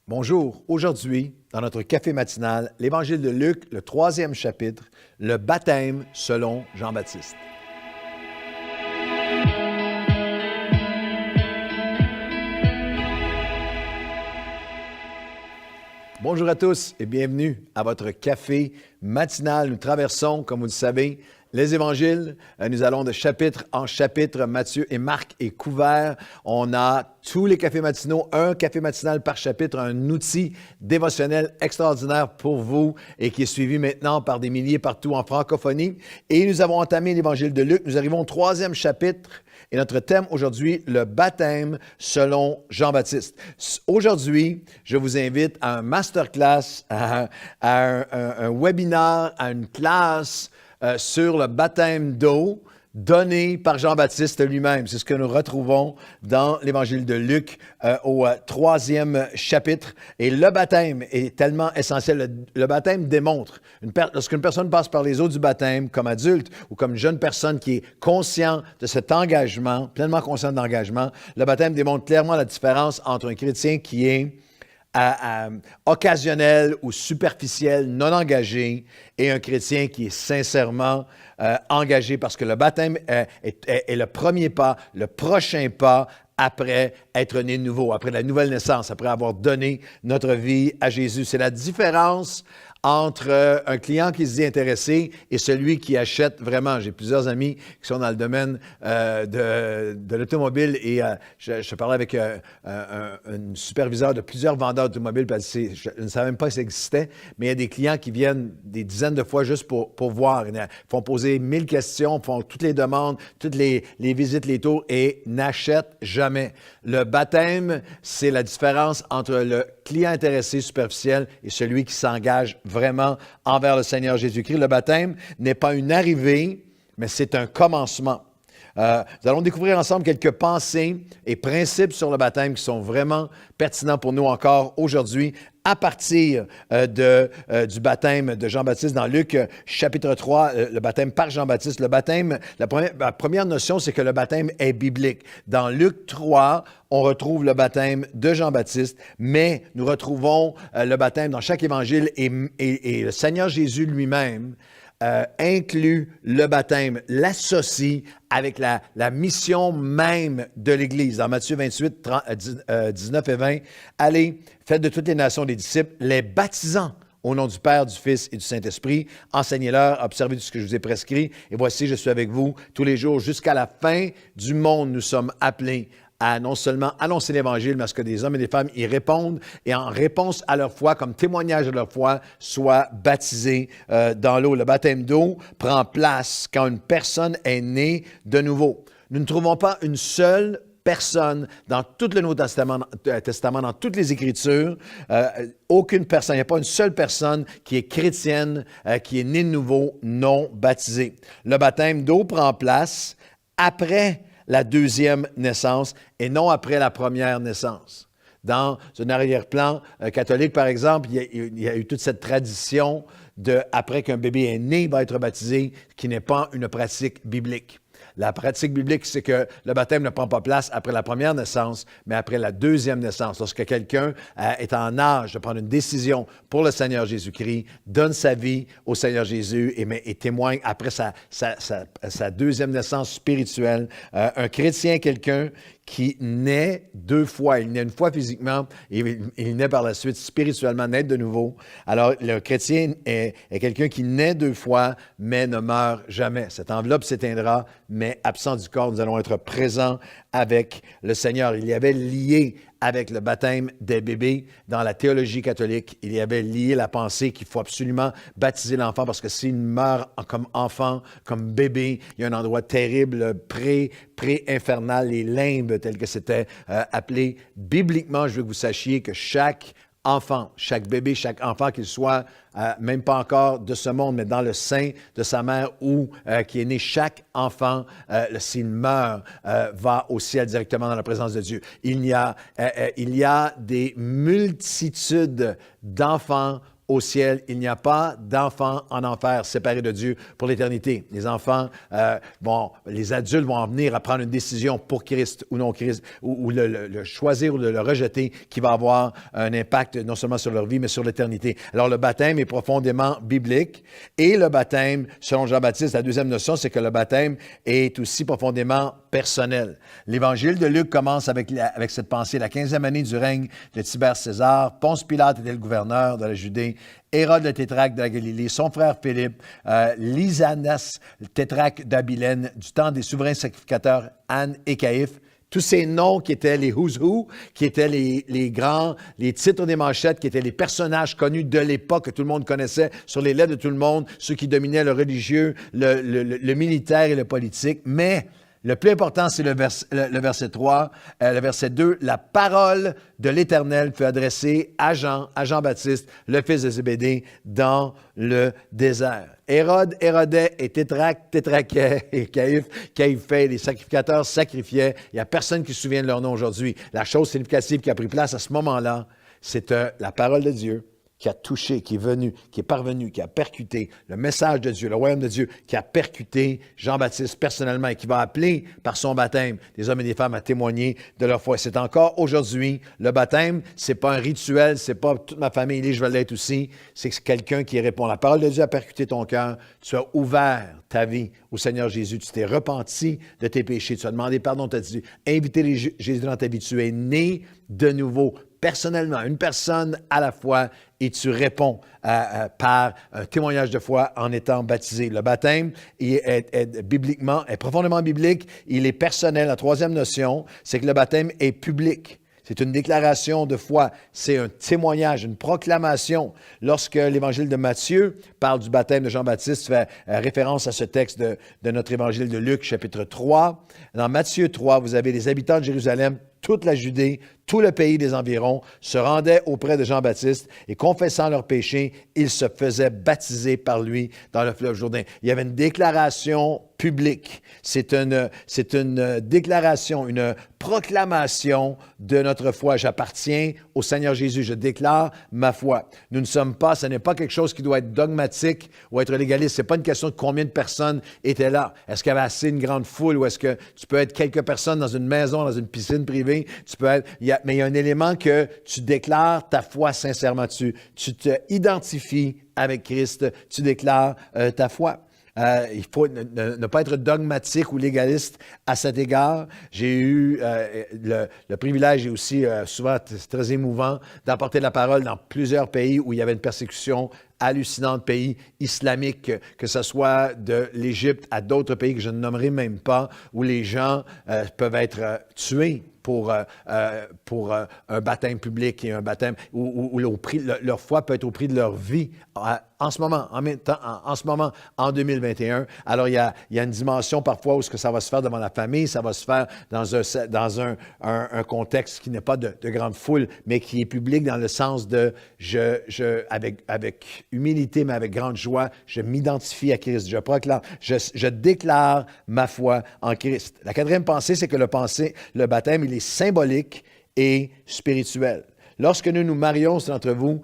Bonjour, aujourd'hui, dans notre café matinal, l'Évangile de Luc, le 3e chapitre, le baptême selon Jean-Baptiste. Bonjour à tous et bienvenue à votre café matinal. Nous traversons, comme vous le savez, les évangiles. Nous allons de chapitre en chapitre. Matthieu et Marc est couvert. On a tous les cafés matinaux, un café matinal par chapitre, un outil dévotionnel extraordinaire pour vous et qui est suivi maintenant par des milliers partout en francophonie. Et nous avons entamé l'évangile de Luc. Nous arrivons au 3e chapitre. Et notre thème aujourd'hui, le baptême selon Jean-Baptiste. Aujourd'hui, je vous invite à un masterclass, à un webinaire, à une classe sur le baptême d'eau donné par Jean-Baptiste lui-même. C'est ce que nous retrouvons dans l'Évangile de Luc au 3e chapitre. Et le baptême est tellement essentiel. Le baptême démontre, lorsqu'une personne passe par les eaux du baptême comme adulte ou comme jeune personne qui est conscient de cet engagement, pleinement conscient de l'engagement, le baptême démontre clairement la différence entre un chrétien qui est occasionnel ou superficiel, non engagé, et un chrétien qui est sincèrement engagé, parce que le baptême est le premier pas, le prochain pas après être né de nouveau, après la nouvelle naissance, après avoir donné notre vie à Jésus. C'est la différence entre un client qui se dit intéressé et celui qui achète vraiment. J'ai plusieurs amis qui sont dans le domaine de l'automobile et je parlais avec un superviseur de plusieurs vendeurs d'automobiles, parce que je ne savais même pas que ça existait, mais il y a des clients qui viennent des dizaines de fois juste pour voir. Ils font poser 1000 questions, font toutes les demandes, toutes les visites, les tours et n'achètent jamais. Le baptême, c'est la différence entre le client intéressé superficiel et celui qui s'engage vraiment envers le Seigneur Jésus-Christ. Le baptême n'est pas une arrivée, mais c'est un commencement. Nous allons découvrir ensemble quelques pensées et principes sur le baptême qui sont vraiment pertinents pour nous encore aujourd'hui, à partir du baptême de Jean-Baptiste dans Luc chapitre 3, le baptême par Jean-Baptiste. Le baptême, la première notion, c'est que le baptême est biblique. Dans Luc 3, on retrouve le baptême de Jean-Baptiste, mais nous retrouvons le baptême dans chaque évangile et le Seigneur Jésus lui-même inclut le baptême, l'associe avec la mission même de l'Église. Dans Matthieu 28, 19 et 20, « Allez, faites de toutes les nations des disciples, les baptisant au nom du Père, du Fils et du Saint-Esprit. Enseignez-leur, observez tout ce que je vous ai prescrit. Et voici, je suis avec vous tous les jours jusqu'à la fin du monde. Nous sommes appelés à non seulement annoncer l'Évangile, mais à ce que des hommes et des femmes y répondent et en réponse à leur foi, comme témoignage de leur foi, soient baptisés dans l'eau. Le baptême d'eau prend place quand une personne est née de nouveau. Nous ne trouvons pas une seule personne dans tout le Nouveau Testament, dans toutes les Écritures, aucune personne, il n'y a pas une seule personne qui est chrétienne, qui est née de nouveau, non baptisée. Le baptême d'eau prend place après la deuxième naissance et non après la première naissance. Dans un arrière-plan catholique, par exemple, il y a eu toute cette tradition de, après qu'un bébé est né, il va être baptisé, qui n'est pas une pratique biblique. La pratique biblique, c'est que le baptême ne prend pas place après la première naissance, mais après la deuxième naissance. Lorsque quelqu'un est en âge de prendre une décision pour le Seigneur Jésus-Christ, donne sa vie au Seigneur Jésus et témoigne après sa deuxième naissance spirituelle. Un chrétien, quelqu'un qui naît deux fois. Il naît une fois physiquement et il naît par la suite spirituellement, naître de nouveau. Alors, le chrétien est quelqu'un qui naît deux fois, mais ne meurt jamais. Cette enveloppe s'éteindra, mais absent du corps, nous allons être présents avec le Seigneur. Il y avait lié avec le baptême des bébés dans la théologie catholique. Il y avait lié la pensée qu'il faut absolument baptiser l'enfant parce que s'il meurt comme enfant, comme bébé, il y a un endroit terrible, pré-infernal, les limbes, tel que c'était appelé. Bibliquement, je veux que vous sachiez que chaque enfant, chaque bébé, chaque enfant, qu'il soit même pas encore de ce monde, mais dans le sein de sa mère ou qui est né, chaque enfant, s'il meurt, va au ciel directement dans la présence de Dieu. Il y a des multitudes d'enfants au ciel. Il n'y a pas d'enfants en enfer séparés de Dieu pour l'éternité. Les enfants, les adultes vont en venir à prendre une décision pour Christ ou non Christ, ou le choisir ou le rejeter, qui va avoir un impact non seulement sur leur vie, mais sur l'éternité. Alors, le baptême est profondément biblique. Et le baptême, selon Jean-Baptiste, la deuxième notion, c'est que le baptême est aussi profondément personnel. L'Évangile de Luc commence avec cette pensée. La 15e année du règne de Tibère César, Ponce Pilate était le gouverneur de la Judée, Hérode le tétrarque de la Galilée, son frère Philippe, Lysanas, le tétrarque d'Abilène, du temps des souverains sacrificateurs Anne et Caïphe. Tous ces noms qui étaient les who's who, qui étaient les grands, les titres des manchettes, qui étaient les personnages connus de l'époque que tout le monde connaissait, sur les lèvres de tout le monde, ceux qui dominaient le religieux, le militaire et le politique. Mais le plus important, c'est le verset 3, le verset 2. La parole de l'Éternel fut adressée à Jean-Baptiste, le fils de Zébédée, dans le désert. Hérode hérodait et Tétrarque tétraquait et Caïphe caïphait. Les sacrificateurs sacrifiaient. Il n'y a personne qui se souvient de leur nom aujourd'hui. La chose significative qui a pris place à ce moment-là, c'est la parole de Dieu qui a touché, qui est venu, qui est parvenu, qui a percuté le message de Dieu, le royaume de Dieu, qui a percuté Jean-Baptiste personnellement et qui va appeler par son baptême des hommes et des femmes à témoigner de leur foi. C'est encore aujourd'hui, le baptême, c'est pas un rituel, c'est pas toute ma famille est, je vais l'être aussi, c'est quelqu'un qui répond. La parole de Dieu a percuté ton cœur, tu as ouvert ta vie au Seigneur Jésus, tu t'es repenti de tes péchés, tu as demandé pardon, tu as dit, invité Jésus dans ta vie, tu es né de nouveau, personnellement, une personne à la fois, et tu réponds par un témoignage de foi en étant baptisé. Le baptême est profondément biblique, il est personnel. La troisième notion, c'est que le baptême est public. C'est une déclaration de foi, c'est un témoignage, une proclamation. Lorsque l'Évangile de Matthieu parle du baptême de Jean-Baptiste, fait référence à ce texte de notre Évangile de Luc, chapitre 3. Dans Matthieu 3, vous avez les habitants de Jérusalem, toute la Judée, tout le pays des environs se rendaient auprès de Jean-Baptiste et confessant leurs péchés, ils se faisaient baptiser par lui dans le fleuve Jourdain. Il y avait une déclaration publique. C'est une déclaration, une proclamation de notre foi. J'appartiens au Seigneur Jésus. Je déclare ma foi. Nous ne sommes pas, ce n'est pas quelque chose qui doit être dogmatique ou être légaliste. Ce n'est pas une question de combien de personnes étaient là. Est-ce qu'il y avait assez une grande foule ou est-ce que tu peux être quelques personnes dans une maison, dans une piscine privée? Mais il y a un élément que tu déclares ta foi sincèrement. Tu te identifies avec Christ. Tu déclares ta foi. Il faut ne pas être dogmatique ou légaliste à cet égard. J'ai eu le privilège et aussi souvent très émouvant d'apporter la parole dans plusieurs pays où il y avait une persécution hallucinante, pays islamiques, que ce soit de l'Égypte à d'autres pays que je ne nommerai même pas, où les gens peuvent être tués pour un baptême public et un baptême où leur foi peut être au prix de leur vie en ce moment, en même temps, en ce moment, en 2021. Alors, il y a une dimension parfois où ce que ça va se faire devant la famille, ça va se faire dans un contexte qui n'est pas de grande foule, mais qui est public dans le sens de avec humilité, mais avec grande joie, je m'identifie à Christ, je proclame, je déclare ma foi en Christ. La quatrième pensée, c'est que le baptême, il est symbolique et spirituel. Lorsque nous nous marions, c'est d'entre vous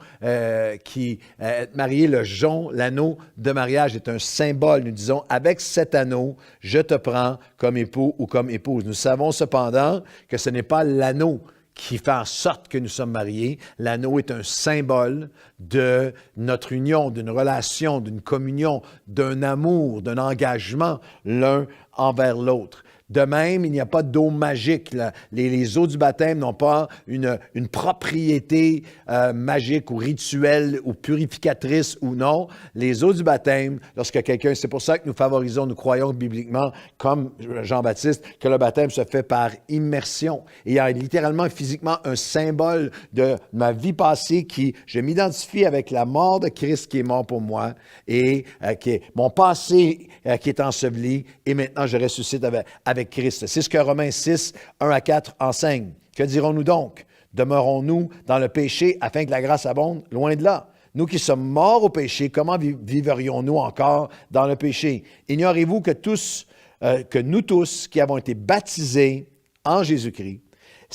qui êtes mariés, le jonc, l'anneau de mariage est un symbole. Nous disons, avec cet anneau, je te prends comme époux ou comme épouse. Nous savons cependant que ce n'est pas l'anneau qui fait en sorte que nous sommes mariés. L'anneau est un symbole de notre union, d'une relation, d'une communion, d'un amour, d'un engagement l'un envers l'autre. De même, il n'y a pas d'eau magique. Les eaux du baptême n'ont pas une propriété magique ou rituelle ou purificatrice ou non. Les eaux du baptême, lorsque quelqu'un, c'est pour ça que nous favorisons, nous croyons bibliquement, comme Jean-Baptiste, que le baptême se fait par immersion. Et il y a littéralement, physiquement, un symbole de ma vie passée je m'identifie avec la mort de Christ qui est mort pour moi et qui est mon passé qui est enseveli et maintenant je ressuscite avec Christ. C'est ce que Romains 6, 1 à 4 enseigne. Que dirons-nous donc? Demeurons-nous dans le péché afin que la grâce abonde? Loin de là. Nous qui sommes morts au péché, comment vivrions-nous encore dans le péché? Ignorez-vous que nous tous qui avons été baptisés en Jésus-Christ,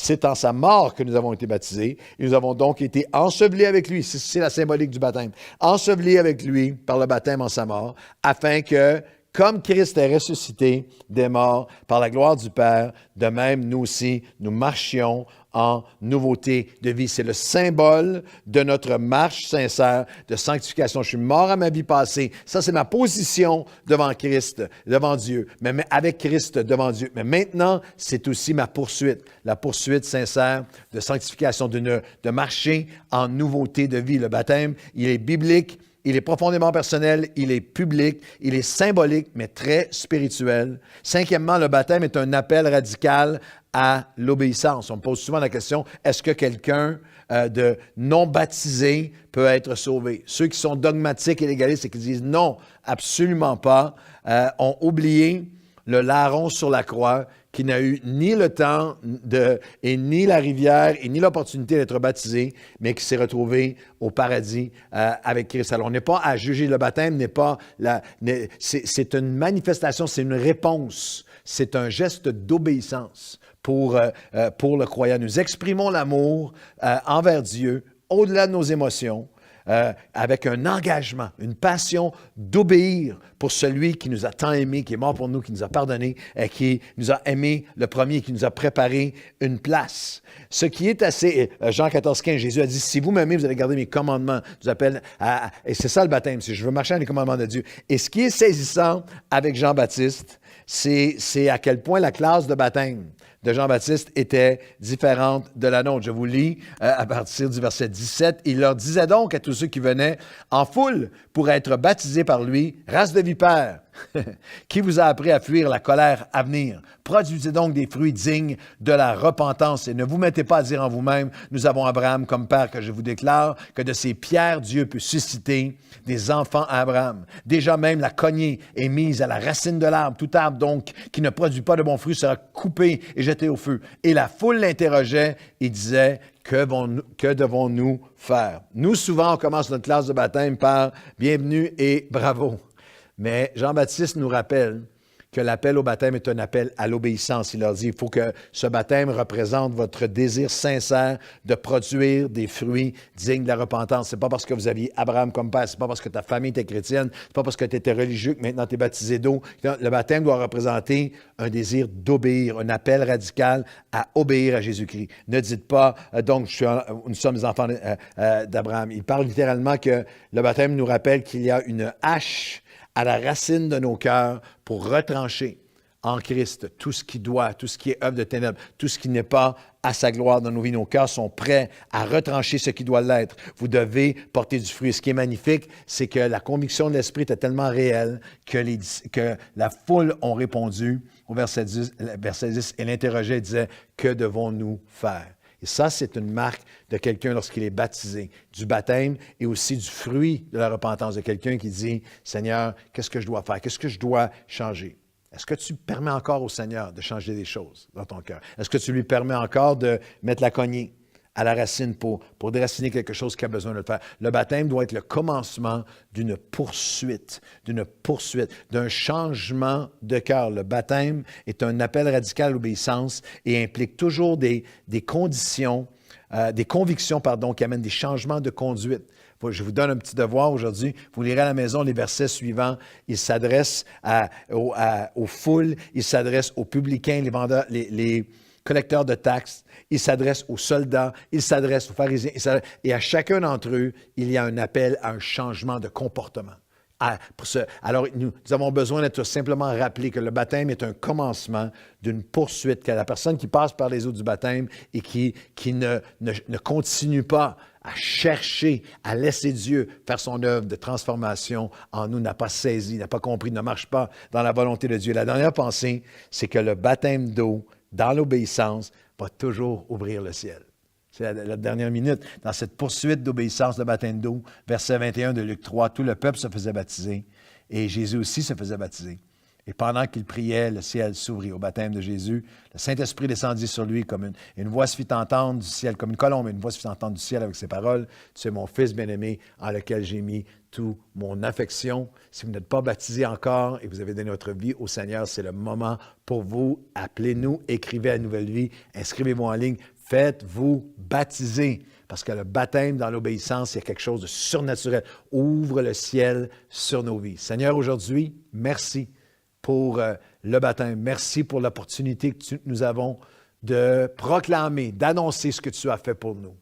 C'est en sa mort que nous avons été baptisés. Et nous avons donc été ensevelis avec lui. C'est la symbolique du baptême. Ensevelis avec lui par le baptême en sa mort, afin que, comme Christ est ressuscité des morts par la gloire du Père, de même nous aussi, nous marchions en nouveauté de vie. C'est le symbole de notre marche sincère de sanctification. Je suis mort à ma vie passée. Ça, c'est ma position devant Christ, devant Dieu, mais avec Christ devant Dieu. Mais maintenant, c'est aussi ma poursuite, la poursuite sincère de sanctification, de marcher en nouveauté de vie. Le baptême, il est biblique. Il est profondément personnel, il est public, il est symbolique, mais très spirituel. Cinquièmement, le baptême est un appel radical à l'obéissance. On me pose souvent la question, est-ce que quelqu'un de non baptisé peut être sauvé? Ceux qui sont dogmatiques et légalistes et qui disent non, absolument pas, ont oublié le larron sur la croix qui n'a eu ni le temps et ni la rivière et ni l'opportunité d'être baptisé, mais qui s'est retrouvé au paradis avec Christ. Alors, on n'est pas à juger. Le baptême n'est pas... c'est une manifestation, c'est une réponse. C'est un geste d'obéissance pour le croyant. Nous exprimons l'amour envers Dieu au-delà de nos émotions, avec un engagement, une passion d'obéir pour celui qui nous a tant aimés, qui est mort pour nous, qui nous a pardonné, qui nous a aimés le premier, qui nous a préparé une place. Ce qui est assez... Jean 14, 15, Jésus a dit, « Si vous m'aimez, vous allez garder mes commandements. » Je vous appelle et c'est ça le baptême, c'est « Je veux marcher dans les commandements de Dieu. » Et ce qui est saisissant avec Jean-Baptiste, c'est à quel point la classe de baptême de Jean-Baptiste était différente de la nôtre. Je vous lis à partir du verset 17. « Il leur disait donc à tous ceux qui venaient en foule pour être baptisés par lui, race de vipères, qui vous a appris à fuir la colère à venir? Produisez donc des fruits dignes de la repentance et ne vous mettez pas à dire en vous-même, nous avons Abraham comme père, que je vous déclare que de ces pierres, Dieu peut susciter des enfants à Abraham. Déjà même la cognée est mise à la racine de l'arbre. Tout arbre donc qui ne produit pas de bons fruits sera coupé et jeté au feu. Et la foule l'interrogeait et disait, que devons-nous faire? Nous, souvent, on commence notre classe de baptême par « Bienvenue et bravo ». Mais Jean-Baptiste nous rappelle que l'appel au baptême est un appel à l'obéissance. Il leur dit, il faut que ce baptême représente votre désir sincère de produire des fruits dignes de la repentance. C'est pas parce que vous aviez Abraham comme père, c'est pas parce que ta famille était chrétienne, c'est pas parce que tu étais religieux que maintenant tu es baptisé d'eau. Le baptême doit représenter un désir d'obéir, un appel radical à obéir à Jésus-Christ. Ne dites pas, donc, nous sommes les enfants d'Abraham. Il parle littéralement que le baptême nous rappelle qu'il y a une hache à la racine de nos cœurs pour retrancher en Christ tout ce qui doit, tout ce qui est œuvre de ténèbres, tout ce qui n'est pas à sa gloire dans nos vies. Nos cœurs sont prêts à retrancher ce qui doit l'être. Vous devez porter du fruit. Ce qui est magnifique, c'est que la conviction de l'Esprit était tellement réelle que la foule ont répondu au verset 10 et l'interrogeait et disait, « Que devons-nous faire? » Et ça, c'est une marque de quelqu'un lorsqu'il est baptisé, du baptême et aussi du fruit de la repentance, de quelqu'un qui dit, « Seigneur, qu'est-ce que je dois faire? Qu'est-ce que je dois changer? » Est-ce que tu permets encore au Seigneur de changer des choses dans ton cœur? Est-ce que tu lui permets encore de mettre la cognée à la racine pour déraciner quelque chose qui a besoin de le faire? Le baptême doit être le commencement d'une poursuite, d'un changement de cœur. Le baptême est un appel radical à l'obéissance et implique toujours des convictions, qui amènent des changements de conduite. Je vous donne un petit devoir aujourd'hui. Vous lirez à la maison les versets suivants. Il s'adresse aux foules, il s'adresse aux publicains, les vendeurs, les collecteurs de taxes, il s'adresse aux soldats, il s'adresse aux pharisiens, et à chacun d'entre eux, il y a un appel à un changement de comportement. Alors, nous avons besoin d'être simplement rappelés que le baptême est un commencement d'une poursuite, que la personne qui passe par les eaux du baptême et qui ne continue pas à chercher, à laisser Dieu faire son œuvre de transformation en nous, n'a pas saisi, n'a pas compris, ne marche pas dans la volonté de Dieu. La dernière pensée, c'est que le baptême d'eau, dans l'obéissance, va toujours ouvrir le ciel. C'est la dernière minute. Dans cette poursuite d'obéissance, le baptême d'eau, verset 21 de Luc 3, tout le peuple se faisait baptiser et Jésus aussi se faisait baptiser. Et pendant qu'il priait, le ciel s'ouvrit au baptême de Jésus. Le Saint-Esprit descendit sur lui comme une voix se fit entendre du ciel, comme une colombe, une voix se fit entendre du ciel avec ces paroles. Tu es mon Fils bien-aimé en lequel j'ai mis toute mon affection. Si vous n'êtes pas baptisé encore et vous avez donné votre vie au Seigneur, c'est le moment pour vous. Appelez-nous, écrivez à Nouvelle Vie, inscrivez-vous en ligne, faites-vous baptiser. Parce que le baptême dans l'obéissance, il y a quelque chose de surnaturel. Ouvre le ciel sur nos vies. Seigneur, aujourd'hui, merci pour le baptême. Merci pour l'opportunité que nous avons de proclamer, d'annoncer ce que tu as fait pour nous.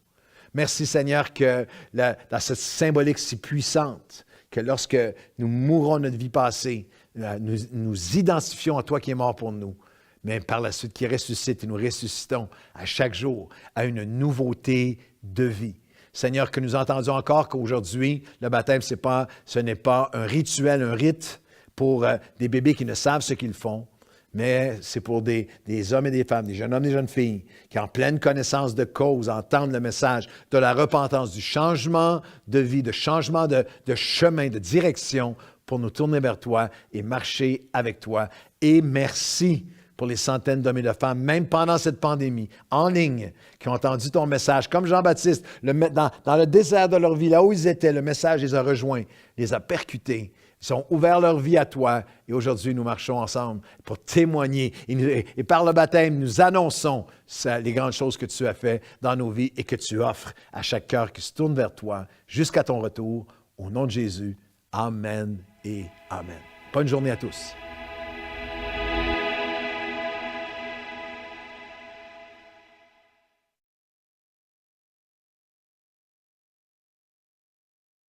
Merci Seigneur que dans cette symbolique si puissante, que lorsque nous mourrons notre vie passée, nous identifions à toi qui es mort pour nous, mais par la suite qui ressuscite et nous ressuscitons à chaque jour à une nouveauté de vie. Seigneur, que nous entendions encore qu'aujourd'hui, le baptême, ce n'est pas un rituel, un rite pour des bébés qui ne savent ce qu'ils font, mais c'est pour des hommes et des femmes, des jeunes hommes et des jeunes filles qui, en pleine connaissance de cause, entendent le message de la repentance, du changement de vie, de changement de chemin, de direction pour nous tourner vers toi et marcher avec toi. Et merci pour les centaines d'hommes et de femmes, même pendant cette pandémie, en ligne, qui ont entendu ton message, comme Jean-Baptiste, dans le désert de leur vie, là où ils étaient, le message les a rejoints, les a percutés. Ils ont ouvert leur vie à toi et aujourd'hui, nous marchons ensemble pour témoigner. Et par le baptême, nous annonçons les grandes choses que tu as faites dans nos vies et que tu offres à chaque cœur qui se tourne vers toi jusqu'à ton retour. Au nom de Jésus, Amen et Amen. Bonne journée à tous.